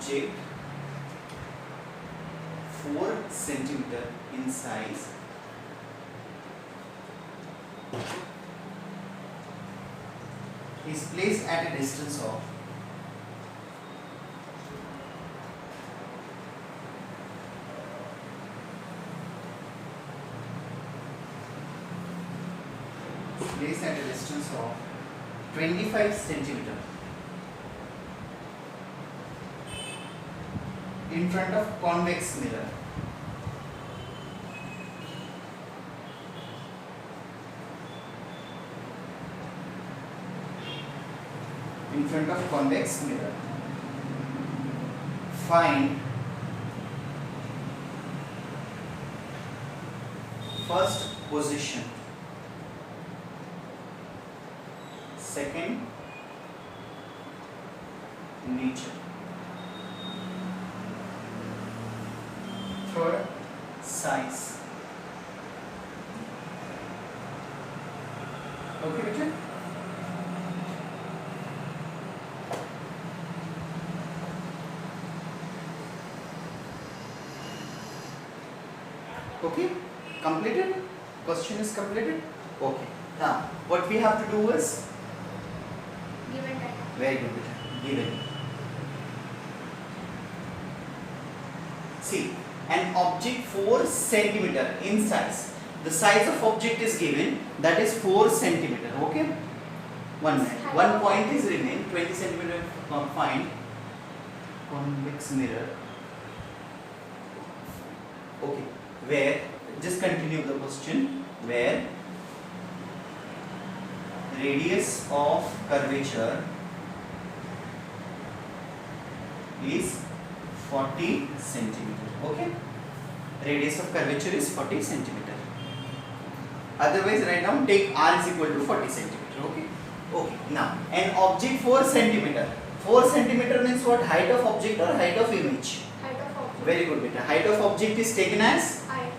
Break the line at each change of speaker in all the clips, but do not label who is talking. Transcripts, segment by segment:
object 4 centimeter in size is placed at a distance of placed at a distance of 25 centimeter in front of convex mirror. In front of convex mirror. Find first position, second nature, third size. Okay, Richard? Okay, completed? Question is completed? Okay. Now, what we have to do is
Given data.
very good. Given. See, an object 4 centimeter in size. The size of object is given, that is 4 centimeter. Okay. 1 minute. One point is remain 20 centimeter. Find convex mirror. Okay. Where, just continue the question, where radius of curvature is 40 centimeter. Okay, radius of curvature is 40 centimeter. Otherwise, right now take r is equal to 40 centimeter. Okay. Okay. Now, an object 4 centimeter. 4 centimeter means what? Height of object or height of image?
Height of object.
Very good, beta. Height of object is taken as
Height.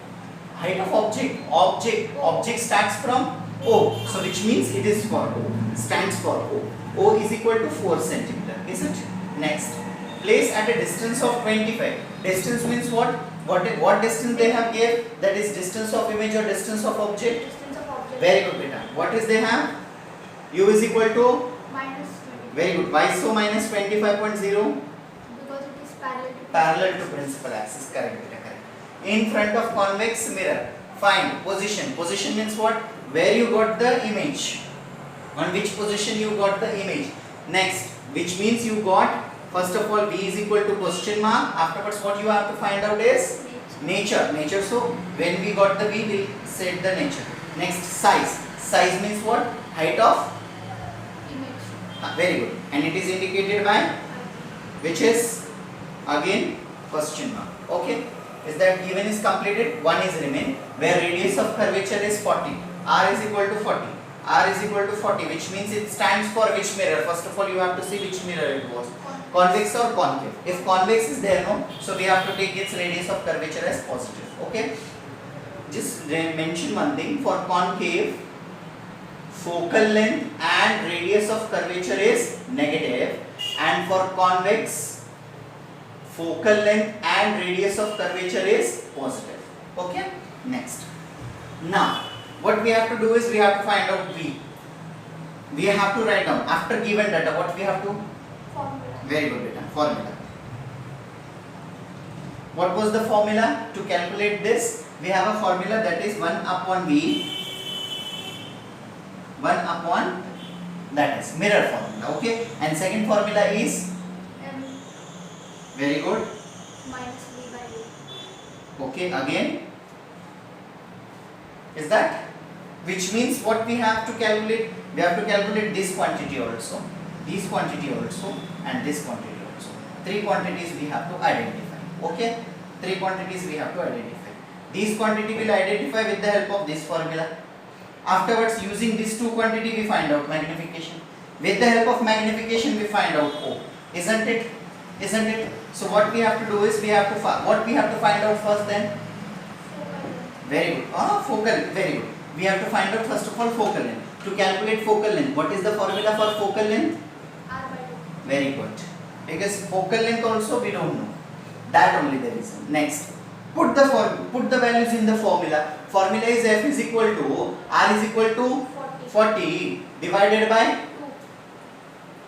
height of object. Object starts from O. So which means it is for O. Stands for O. O is equal to 4 centimeter. Is it? Next. Place at a distance of 25. Distance means what? What distance they have gave? That is distance of image or distance of object?
Distance of object.
Very good, beta. What is they have? U is equal to?
Minus 20.
Very good. Why so minus 25.0?
Because it is
Parallel to principal axis. Correct, beta. Correct. In front of convex mirror. Find position. Position means what? Where you got the image. On which position you got the image. Next, which means you got, first of all, V is equal to question mark. Afterwards, what you have to find out is nature. So when we got the V, we'll set the nature. Next, size. Size means what? Height of
image.
very good. And it is indicated by which is again question mark. Okay. Is that given is completed? One is remain. Where radius of curvature is 40. R is equal to 40. R is equal to 40, which means it stands for which mirror? First of all, you have to see which mirror it was. Convex or concave. If convex is there, no, so we have to take its radius of curvature as positive. Okay. Just mention one thing. For concave, focal length and radius of curvature is negative, and for convex, focal length and radius of curvature is positive. Okay. Next. Now, what we have to do is we have to find out V. We have to write down after given data. What we have to?
Formula.
Very good, beta. Formula. What was the formula to calculate this? We have a formula that is 1 upon V. 1 upon, that is mirror formula. Okay. And second formula is?
M
Very good.
minus V by U.
Okay. Again. Is that? Which means what we have to calculate? We have to calculate this quantity also, this quantity also, and this quantity also. 3 quantities we have to identify. Okay? 3 quantities we have to identify. These quantity will identify with the help of this formula. Afterwards, using these 2 quantity, we find out magnification. With the help of magnification, we find out O. Isn't it? Isn't it? So what we have to do is we have to find out first then. Very good. Focal. Very good. We have to find out first of all focal length. To calculate focal length, what is the formula for focal length?
R by 2.
Very good. Because focal length also we don't know. That only the reason. Next, put the values in the formula. Formula is F is equal to R is equal to 40 divided by
2.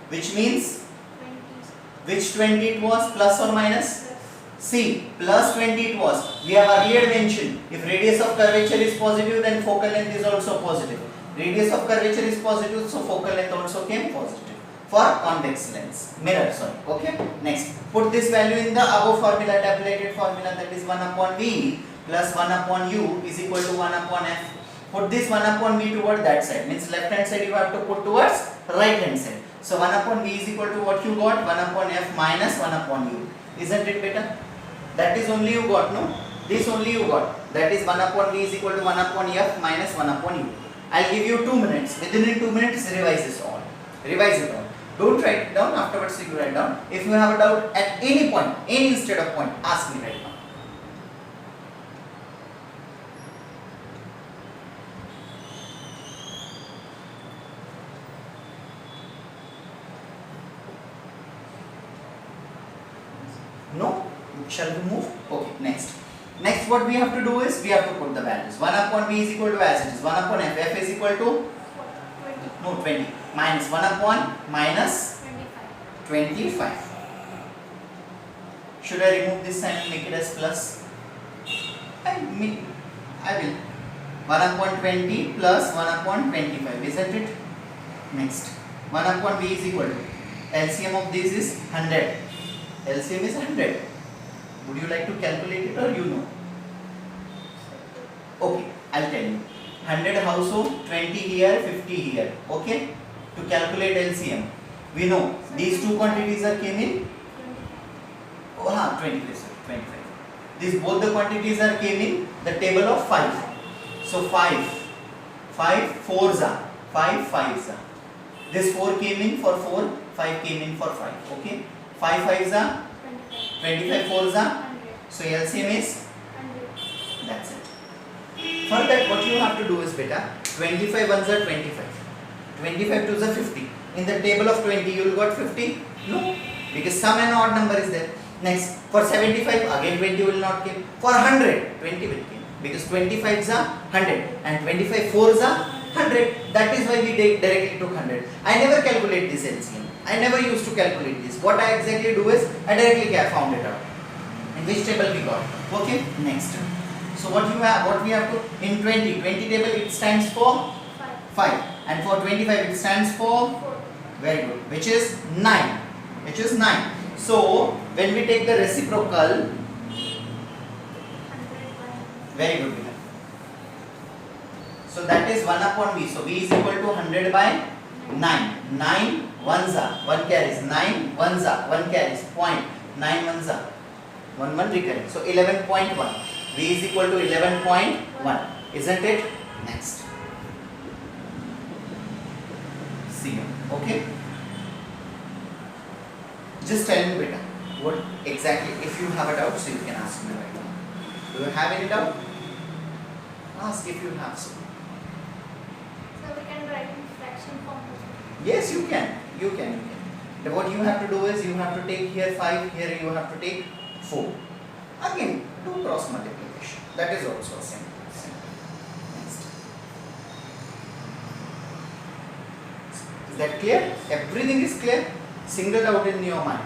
which means
20.
which 20 it was, plus or minus?
Plus.
See, plus 20 it was. We have earlier mentioned if radius of curvature is positive, then focal length is also positive. Radius of curvature is positive, so focal length also came positive for convex lens, mirror, sorry. Okay. Next, put this value in the above formula, tabulated formula, that is 1 upon V plus 1 upon U is equal to 1 upon F. Put this 1 upon V toward that side, means left hand side you have to put towards right hand side. So 1 upon V is equal to what you got? 1 upon F minus 1 upon U. Isn't it better? That is only you got, no? This only you got. That is 1 upon V is equal to 1 upon F minus 1 upon U. I'll give you 2 minutes. Within 2 minutes, revise this all. Revise it all. Don't write it down. Afterwards, you write down. If you have a doubt at any point, any instead of point, ask me right now. No? Shall we move? Okay, next. Next what we have to do is we have to put the values. 1 upon V is equal to as it is. 1 upon F. F is equal to
20.
no 20 minus 1 upon minus
25.
25. Should I remove this sign and make it as plus? I will. 1 upon 20 plus 1 upon 25, isn't it? Next. 1 upon V is equal to LCM of this is 100. LCM is 100. Would you like to calculate it or you know? Okay, I'll tell you. 100 household, 20 here, 50 here. Okay? To calculate LCM, we know these two quantities are came in. 25. These both the quantities are came in the table of 5. So 5 4s are 5 5s are. This 4 came in for 4, 5 came in for 5. Okay? 5 5s are 25 4s are.
100.
So LCM is
100.
that's it. For that what you have to do is beta 25 ones are 25. 25 twos are 50. In the table of 20 you will got 50? No. Because some and odd number is there. Next, for 75 again 20 will not come. For 100 20 will come. Because 25s are 100 and 25 4s are 100. That is why we directly took 100. I never calculate this LCM. I never used to calculate this. What I exactly do is I directly found it out. In which table we got. Okay, next. So what we have to in 20 table it stands for 5 and for 25 it stands for
4.
very good, which is 9. So when we take the reciprocal,
100
very good. So that is 1 upon V. So V is equal to 100 by 9. 9 ones are 1 carries 9 ones are 1 carries point 9 ones are 1 recurring. So 11.1. V is equal to 11.1. Isn't it? Next. See. Okay. Just tell me beta. What exactly? If you have a doubt, so you can ask me right now. Do you have any doubt? Ask if you have some.
So we can write in fraction form.
Yes, you can. You can. Then what you have to do is you have to take here 5, here you have to take 4. Again, do cross multiplication. That is also simple. Next. Is that clear? Everything is clear? Single doubt in your mind.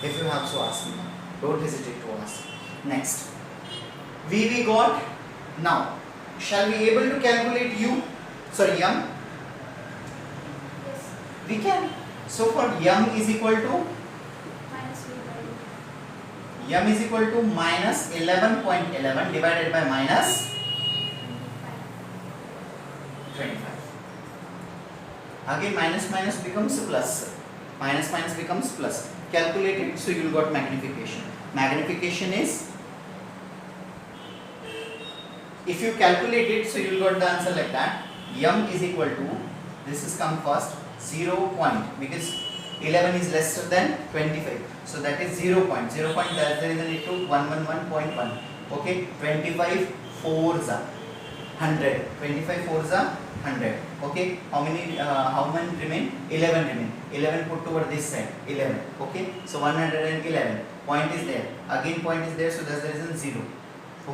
If you have to ask me. Don't hesitate to ask. Next. V we got. Now, shall we able to calculate U? Sorry, M?
Yes.
We can. So for M is equal to
Minus V by U.
M is equal to minus 11.11 divided by minus 25. Again minus becomes plus. Minus becomes plus. Calculate it, so you will got magnification. Magnification is, if you calculate it, so you will got the answer like that. M is equal to, this is come first, 0 point, because 11 is lesser than 25. So that is 0 point. 0 point, that's the reason it took 111.1. Okay, 25 4s are 100. 25 fours are 100. Okay. How many remain? 11 remain. 11 put toward this side. 11. Okay. So 111. Point is there. Again point is there. So that's the reason 0.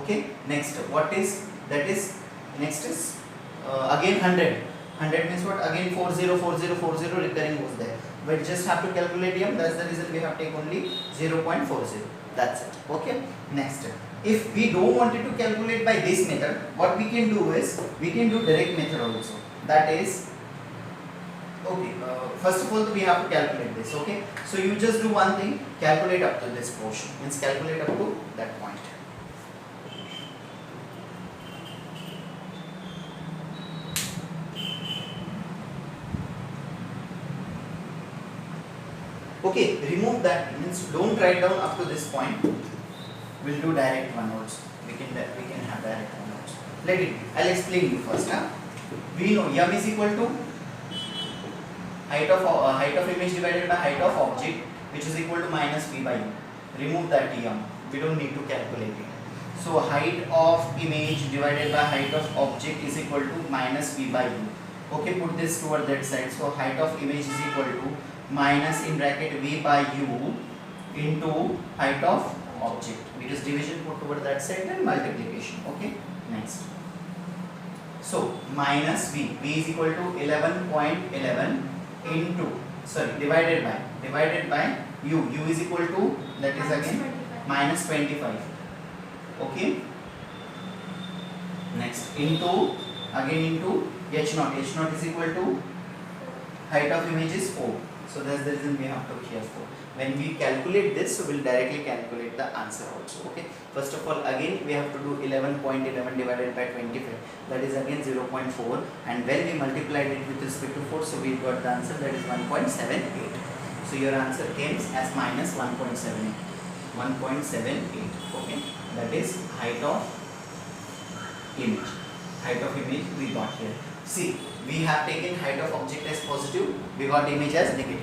Okay. Next, what is that is next is again 100. 100 means what? Again 40 recurring was there. But just have to calculate m. That's the reason we have taken only 0.40. That's it. Okay. Next, if we don't want it to calculate by this method, what we can do is we can do direct method also. That is okay. First of all, we have to calculate this. Okay. So you just do one thing. Calculate up to this portion. Means calculate up to that point. Okay, remove that, means don't write down up to this point. We'll do direct one also. We can have direct one also. Let it be. I'll explain you first. We know m is equal to height of image divided by height of object, which is equal to minus v by u. Remove that m. We don't need to calculate it. So height of image divided by height of object is equal to minus v by u. Okay, put this toward that side. So height of image is equal to minus in bracket v by u into height of object, because division put toward that side and multiplication. Okay, next. So minus v is equal to 11.11 into divided by u is equal to, that is again minus 25. Okay, next into h naught is equal to height of image is 4. So that's the reason we have to here 4. When we calculate this, so we'll directly calculate the answer also. Okay. First of all, again we have to do 11.11 divided by 25. That is again 0.4. And when we multiplied it with respect to 4, so we got the answer, that is 1.78. So your answer came as minus 1.78. 1.78. Okay. That is height of image. Height of image we got here. See, we have taken height of object as positive, we got image as negative.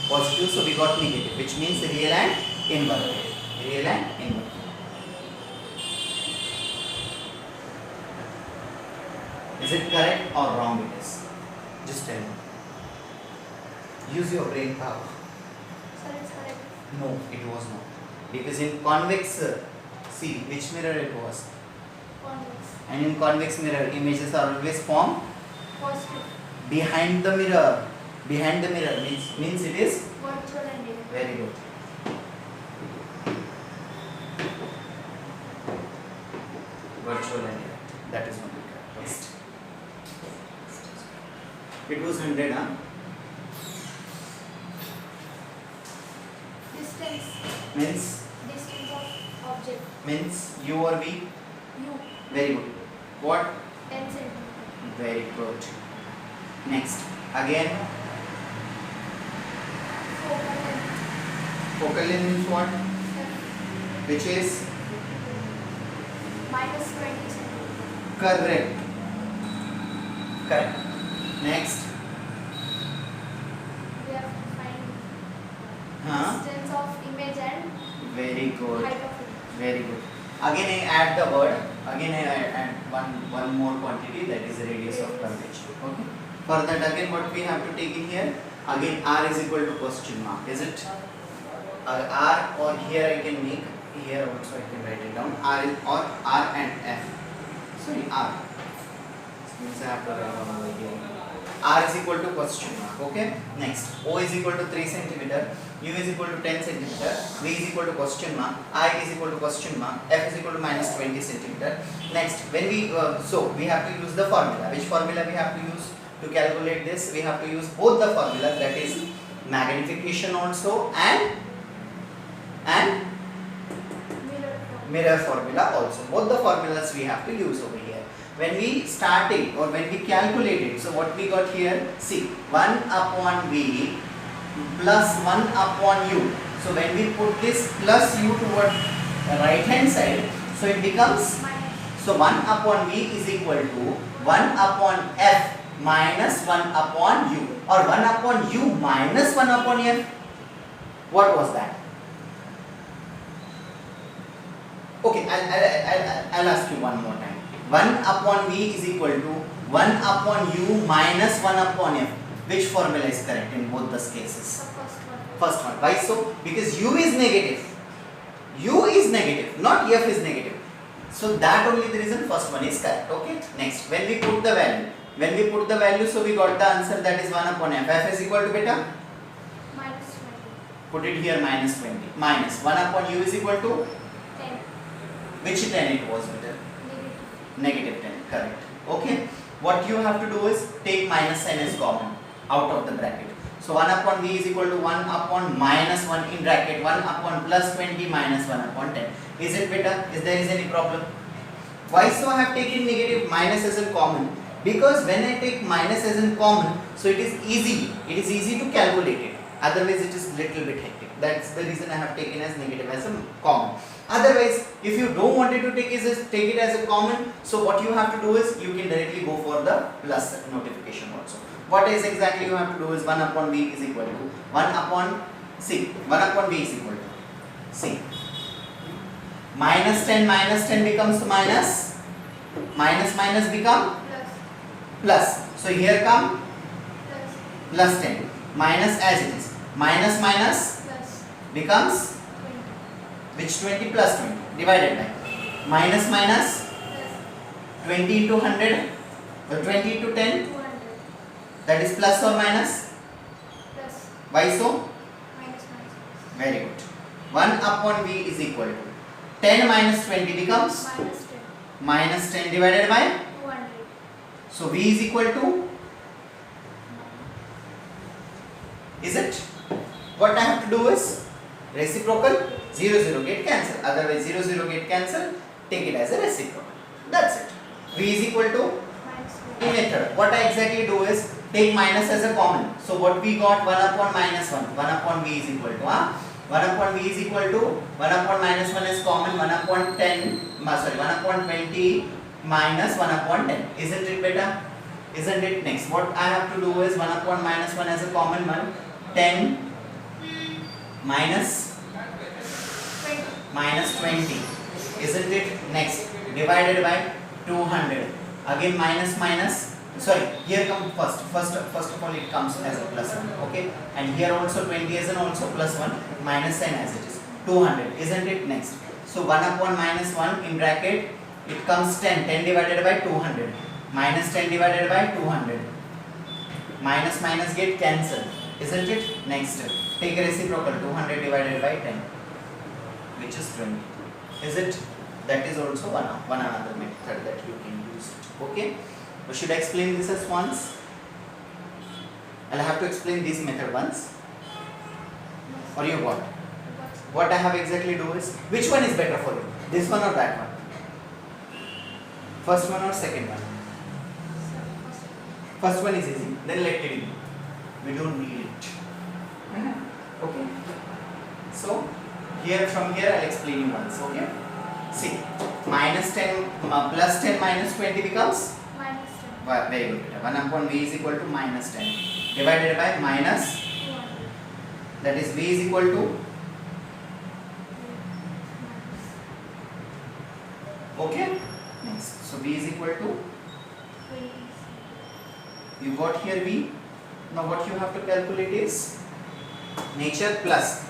Positive, so we got negative, which means real and inverted. Real and inverted. Is it correct or wrong it is? Just tell me. Use your brain power.
Sir, it's correct.
No, it was not. Because in convex, see which mirror it was.
Convex.
And in convex mirror, images are always formed
Positive.
behind the mirror. Behind the mirror means it is
Virtual and negative.
very good. Virtual and direct. That is not correct. Next. It was 100, huh?
Distance.
Means
Distance of object.
means u or v.
U.
Very good. What?
10 centimeter.
Very good. Next. Again,
Focal length.
focal length means what?
F.
Which is
Minus 20 centimeter.
correct. Correct. Next.
We have to find
Huh?
distance of image and
Very good.
height of image.
Very good. Again I add the word. Again I add one more quantity, that is the radius of curvature. Okay. For that again what we have to take in here? Again r is equal to question mark. Is it? R, or here I can make, here also I can write it down. R and F. Sorry, R. Means I have to write down over here. R is equal to question mark. Okay. Next, O is equal to 3 centimeter. U is equal to 10 centimeter. V is equal to question mark. I is equal to question mark. F is equal to minus 20 centimeter. Next, when we so we have to use the formula. Which formula we have to use to calculate this? We have to use both the formulas. That is magnification also and mirror formula also. Both the formulas we have to use over here. When we start it or when we calculate it, so what we got here, see 1 upon V plus 1 upon U. So when we put this plus U toward the right hand side, so it becomes, so 1 upon V is equal to 1 upon F minus 1 upon U, or 1 upon U minus 1 upon F. What was that? Okay, I'll ask you one more time. 1 upon V is equal to 1 upon U minus 1 upon F. Which formula is correct in both the cases?
The first one.
First one. Why so? Because U is negative. U is negative, not F is negative. So that only the reason first one is correct. Okay. Next, when we put the value, so we got the answer, that is 1 upon F. F is equal to beta.
Minus 20.
Put it here, minus 20. Minus 1 upon U is equal to
10.
which 10 it was beta?
Negative.
Negative 10. Correct. Okay. What you have to do is take minus n as common out of the bracket. So 1 upon V is equal to 1 upon minus 1 in bracket 1 upon plus 20 minus 1 upon 10. Is it beta? Is there any problem? Why so I have taken negative minus as a common? Because when I take minus as a common, so it is easy to calculate it. Otherwise it is little bit hectic. That's the reason I have taken as negative as a common. Otherwise, if you don't want it to take it as a common, so what you have to do is you can directly go for the plus notification also. What is exactly you have to do is 1 upon V is equal to 1 upon C. 1 upon V is equal to C. Minus 10 becomes minus. Minus become
Plus.
plus. So here come
Plus.
plus 10. Minus as it is. Minus
Plus.
becomes
20.
which 20 plus 20 divided by minus
Plus.
20 into 100 or 20 into 10,
200.
that is plus or minus.
Plus.
Why so?
Minus.
Very good. 1 upon V is equal to 10 minus 20 becomes
Minus 10.
minus 10 divided by,
200.
so V is equal to, is it? What I have to do is reciprocal, 0 get cancelled. Otherwise 0 get cancelled, take it as a reciprocal. That's it. V is equal to,
Minus
in method, what I exactly do is take minus as a common. So what we got, 1 upon minus 1, 1 upon V is equal to 1 upon V is equal to 1 upon minus 1 is common, 1 upon 1 upon 20 minus 1 upon 10. Isn't it better? Isn't it? Next, what I have to do is 1 upon minus 1 as a common one, 10 minus 20. Isn't it? Next, divided by 200. Again minus, sorry, here come first of all it comes as a plus 1, okay, and here also 20 as an also plus 1, minus sign as it is, 200, isn't it? Next, so 1 upon minus 1 in bracket, it comes 10 divided by 200, minus 10 divided by 200, minus get cancelled, isn't it? Next, take a reciprocal, 200 divided by 10, which is 20, is it? That is also one another method that you can use it, okay. But should I explain this as once? I'll have to explain this method once. Or you what? What I have exactly do is, which one is better for you? This one or that one? First one or second one? First one is easy. Then let it be. We don't need it. Okay. So from here I'll explain you once. Okay. See, minus 10 plus 10 minus 20 becomes.
Minus 10.
Very good. 1 upon V is equal to minus 10 divided by minus,
200.
that is V is equal to, okay. Next, so V is equal to, you got here V. Now what you have to calculate is nature plus.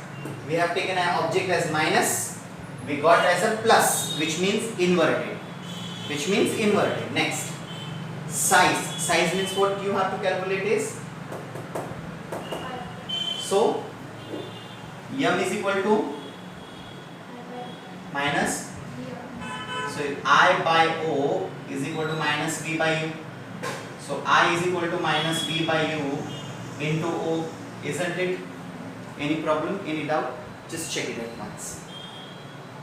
We have taken an object as minus, we got as a plus, which means inverted. Next, size means what you have to calculate is, so m is equal to minus, so I by O is equal to minus V by U. So I is equal to minus V by U into O, isn't it? Any problem, any doubt? Just check it at once.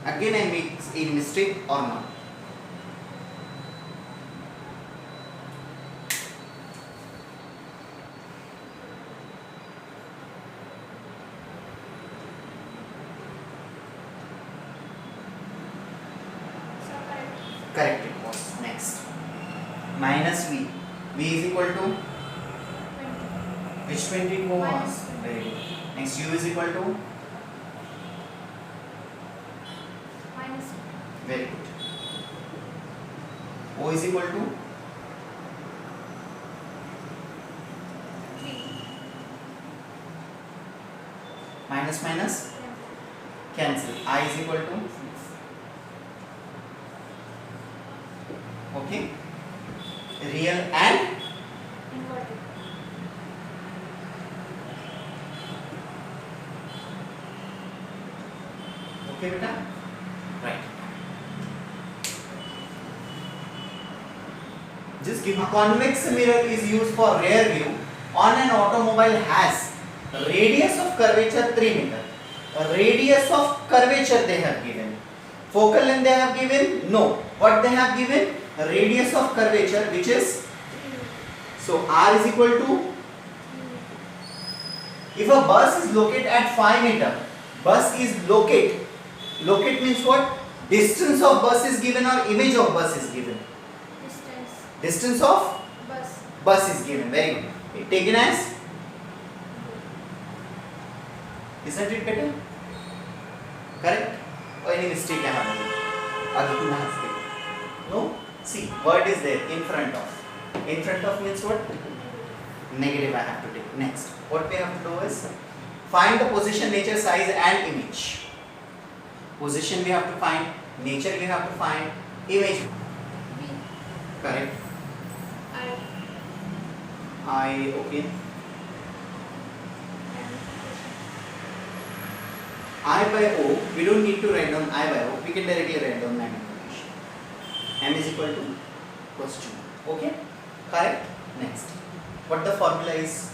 Again I make a mistake or not? Correct, it was. Next, minus V. V is equal to, which 20 it was?
Minus 20.
Very good. Next, U is equal to,
Minus
very good. O is equal to
3.
minus minus cancel. I is equal to, okay, real and
Inverted.
okay beta, right. Just give me, convex mirror is used for rear view on an automobile has radius of curvature 3 meter. A radius of curvature they have given. Focal length they have given? No. What they have given? A radius of curvature which is,
3.
so R is equal to, if a bus is located at 5 meter, bus is locate means what? Distance of bus is given or image of bus is given?
Distance.
Distance of
Bus.
is given. Very good. Taken as, isn't it better? Correct? Or any mistake I have? No? See, word is there in front of. In front of means what? Negative I have to take. Next, what we have to do is find the position, nature, size and image. Position we have to find, nature we have to find, image.
B.
Correct.
I.
Okay.
M.
I by O, we don't need to write down I by O, we can directly write down that information. M is equal to question. Okay? Correct? Next. What the formula is?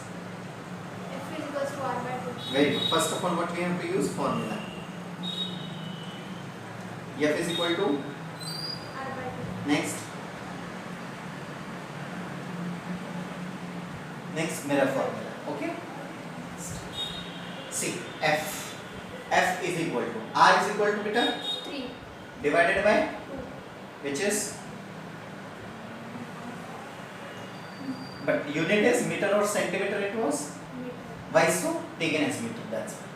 F is equals to R by 2.
Very good. First of all, what we have to use? Formula. F is equal to?
R by 2.
Next. Next mirror formula. Okay? See, F. F is equal to, R is equal to beta
3.
divided by
2.
which is, but unit is meter or centimeter it was.
Meter.
Why so? Taken as meter, that's why.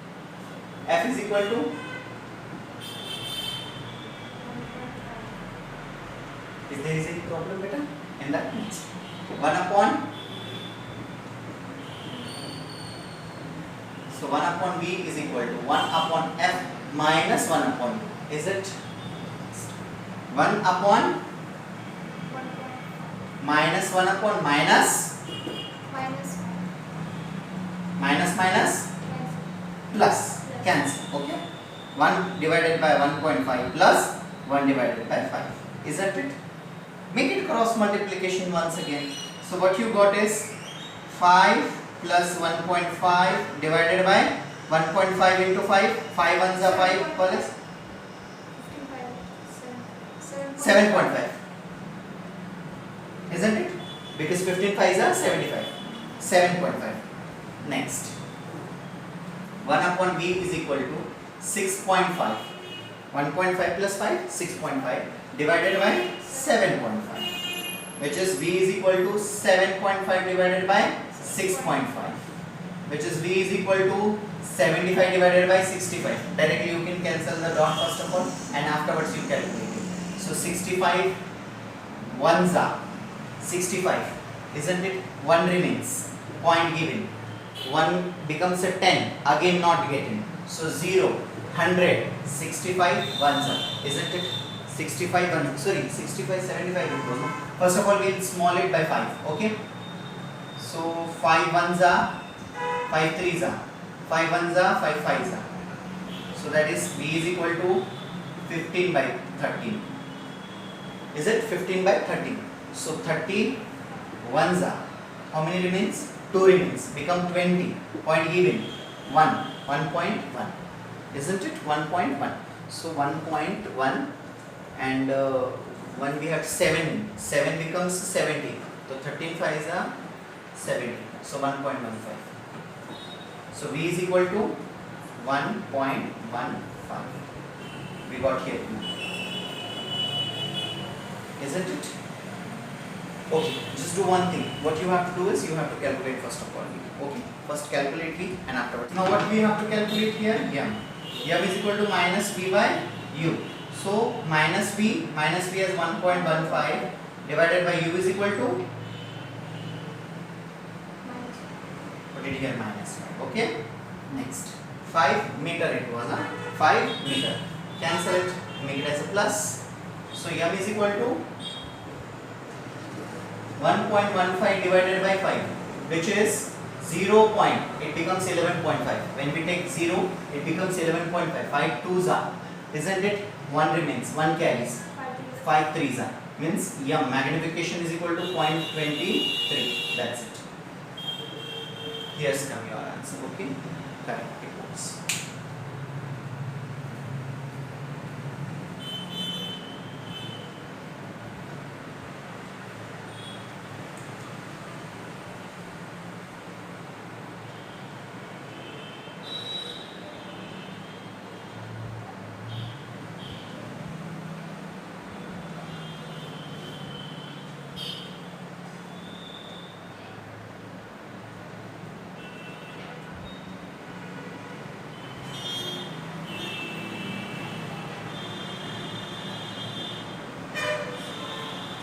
F is equal to,
1.5.
is there is any problem beta in that? 1 upon, so 1 upon V is equal to 1 upon F minus 1 upon U. Is it? 1 upon
1.
minus 1 upon minus
Minus.
minus minus
Cancel.
plus cancel. Okay? 1 divided by 1.5 plus 1 divided by 5. Isn't it? Make it cross multiplication once again. So what you got is 5 plus 1.5 divided by 1.5 into 5. 5 ones are 5 plus 7.5. Isn't it? Because 15 5s are 75. 7.5. Next. 1 upon V is equal to 6.5. 1.5 plus 5, 6.5 divided by 7.5, which is V is equal to 7.5 divided by 6.5, which is V is equal to 75 divided by 65. Directly you can cancel the dot first of all and afterwards you calculate it. So 65 ones are 65, isn't it? 1 remains, point given. 1 becomes a 10, again not getting. So 0, 100, 65 ones are, isn't it? 65 ones, sorry, 65, 75 it goes. First of all we'll small it by 5, okay? So 5 ones are, 5 threes are, 5 ones are, 5 fives are. So that is V is equal to 15 by 13. Is it 15 by 13? So 30 ones are, how many remains? 2 remains, become 20, point given, 1, 1.1, isn't it? 1.1. So 1.1 and 1 we have 7, 7 becomes 70. So 13 5s are 70. So 1.15. So V is equal to 1.15. We got here 2. Isn't it? Okay, just do one thing. What you have to do is you have to calculate first of all V. Okay, first calculate V and afterwards. Now what we have to calculate here? M. M is equal to minus V by U. So minus V as 1.15 divided by u is equal to,
Minus.
put it here minus 5. Okay. Next 5 meter it was, 5 meter. Cancel it, make it as a plus. So m is equal to 1.15 divided by 5, which is 0. It becomes 11.5. When we take 0, it becomes 11.5. 5 twos are, isn't it? 1 remains, 1 carries. 5 threes are. Means magnification is equal to 0.23. That's it. Here's come your answer. Okay. Correct. It works.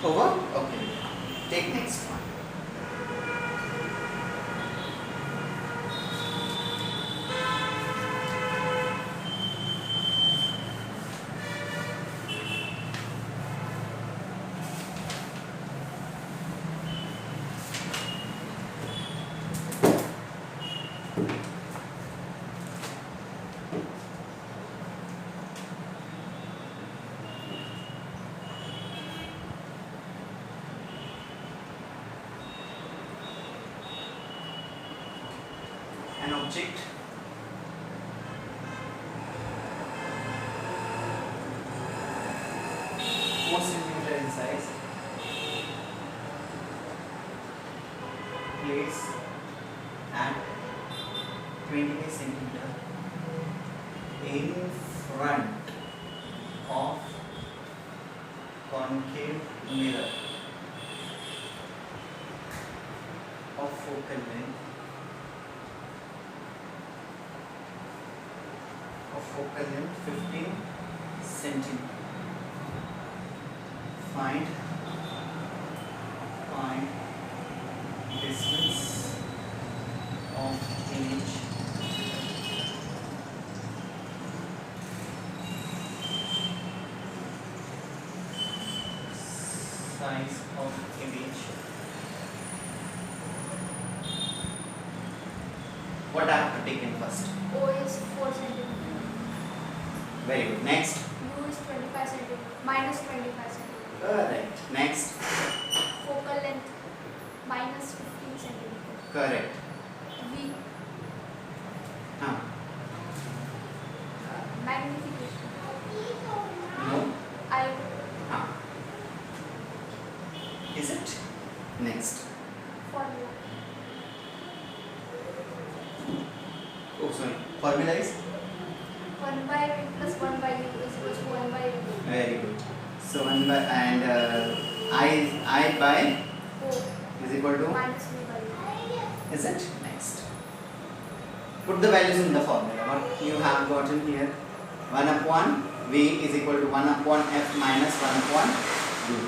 Over? Okay. Take next one. An object (4 centimeter in size) placed at 28 centimeter in front of concave mirror of focal length 15 centimeter. Find distance of image size of image. What I have to take in first?
O is 4 centimeter.
Very good. Next.
U is 25 centimeter. Minus 25 centimeter.
Correct. Next.
Focal length minus 15 centimeter.
Correct.
V. Magnification.
No.
I.
Is it? Next.
Formula.
Oh, sorry. Formula is?
1 by V plus 1 by U is equal to 1 by V.
Very good. So 1 by and I by
O
is equal to,
minus V by U.
is it? Next. Put the values in the formula. What you have gotten here? 1 upon V is equal to 1 upon F minus 1 upon U.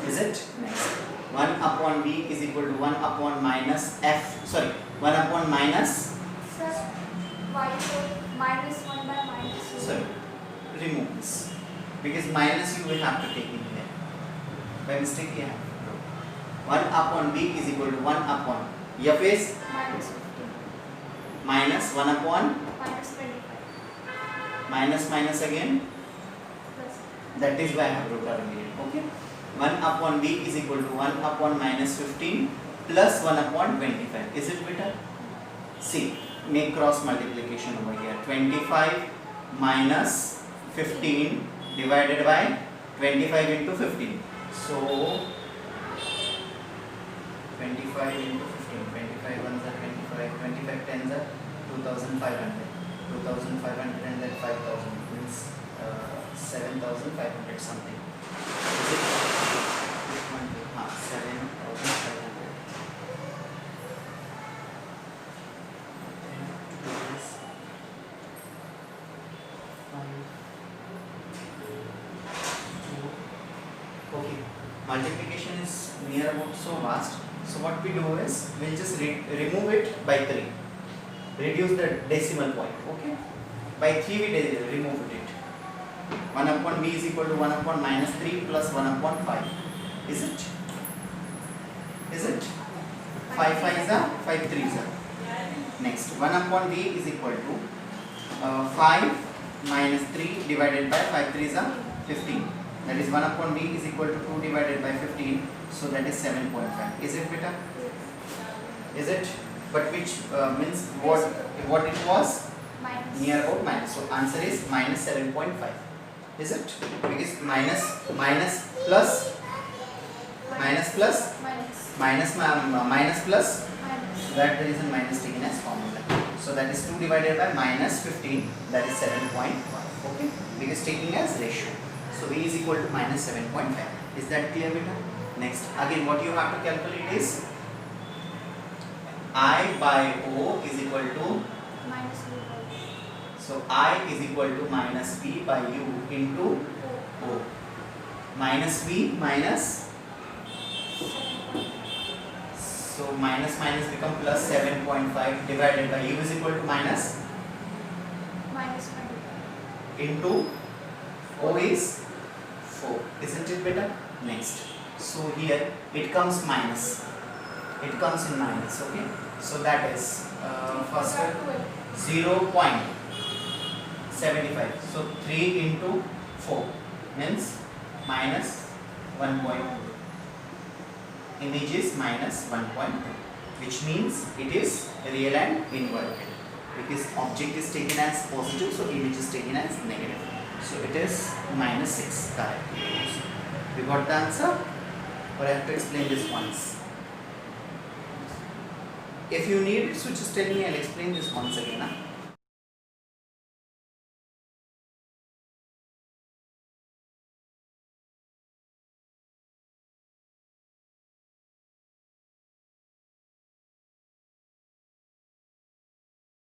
Is it? Next. 1 upon V is equal to 1 upon minus F. Sorry. 1 upon minus.
Sir, Y equal minus 1 by minus U.
Sorry. Remove this. Because minus you will have to take in here. By mistake you have. 1 upon B is equal to 1 upon F is
Minus 15.
minus 1 upon
Minus 25.
minus minus again.
Plus.
That is why I have wrote earlier. Okay. 1 upon B is equal to 1 upon minus 15 plus 1 upon 25. Is it better? See, make cross multiplication over here. 25 minus 15 divided by 25 into 15. So 25 into 15. 25 ones are 25. 25 tens are 2,500. 2,500 and then 5,000 means 7,500 something. Is it? Which one? 7,500. multiplication is near about so vast. So what we do is we'll just remove it by 3. Reduce the decimal point. Okay. By 3 we remove it. 1 upon b is equal to 1 upon minus 3 plus 1 upon 5. Is it? Is it? 5 5 is a 5 3 is a. Next 1 upon b is equal to 5 minus 3 divided by 5 3 is a 15. That is 1 upon b is equal to 2 divided by 15. So that is 7.5. Is it better? Is it? But which means what it was?
Minus.
Near about minus. So answer is minus 7.5. Is it? Because minus plus
Minus.
plus minus plus
Minus.
that the reason minus taken as formula. So that is 2 divided by minus 15, that is 7.5. Okay, because taking as ratio. So v is equal to minus 7.5. Is that clear, beta? Next, again what you have to calculate is I by O is equal to,
Minus.
so I is equal to minus V by U into O. Minus V minus, so minus minus become plus 7.5 divided by U is equal to minus
Minus.
into O is 4. Isn't it better? Next, so here it comes minus, it comes in minus. Okay, so that is first 0.75. So 3 into 4 means minus 1. Image is minus 1.2, which means it is real and inverted. Because object is taken as positive, so image is taken as negative. So it is minus 6 correct. We got the answer, or I have to explain this once? If you need, so just tell me, I'll explain this once again.